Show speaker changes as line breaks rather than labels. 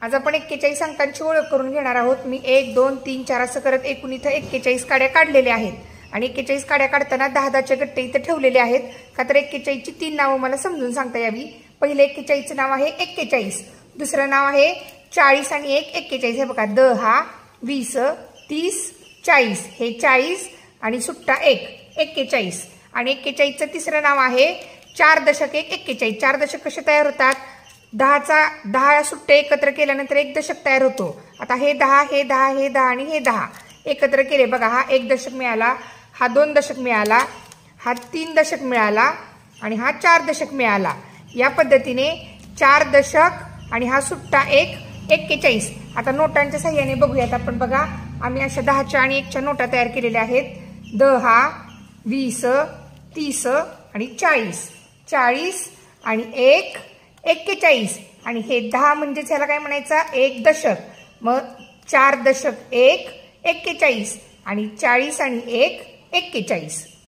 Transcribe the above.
आज आपण 41 अंकांची ओळख करून घेणार आहोत। मी 1 2 3 4 असं करत एकूण इथं 41 काड्या काढलेल्या आहेत आणि 41 काड्या काढताना 10-10चे गट्टे इथं ठेवलेले आहेत का तर 41 ची 3 नावं मला समजून सांगता यावी। पहिले 41 चं नाव आहे 41, दुसरं नाव आहे 40 आणि 1 41 हे बघा 10 20 30 40 हे 40 आणि सुट्टा 1 41 आणि 41 चं तिसरं नाव आहे 4 दशक 1 41। 4 दशक कसे तयार होतात? 10 सुट्टे एकत्र केल्यानंतर 1 दशक तयार होतो। आता हे 10 हे 10 हे 10 आणि हे 10 एकत्र केले बघा, हा 1 दशक मिळाला, हा 2 दशक मिळाला, हा 3 दशक मिळाला आणि हा 4 दशक मिळाला। या पद्धतीने 4 दशक आणि हा सुट्टा 1 41। आता नोटांच्या सहाय्याने बघूयात आपण। बघा आम्ही अशा 10च्या आणि 1च्या नोटा तयार केलेल्या आहेत। 10 20 30 आणि 40 40 आणि 1 41 आणि हे 10 म्हणजे ह्याला काय म्हणायचं 1 दशक। मग 4 दशक 1 41 आणि 40 आणि 1 41।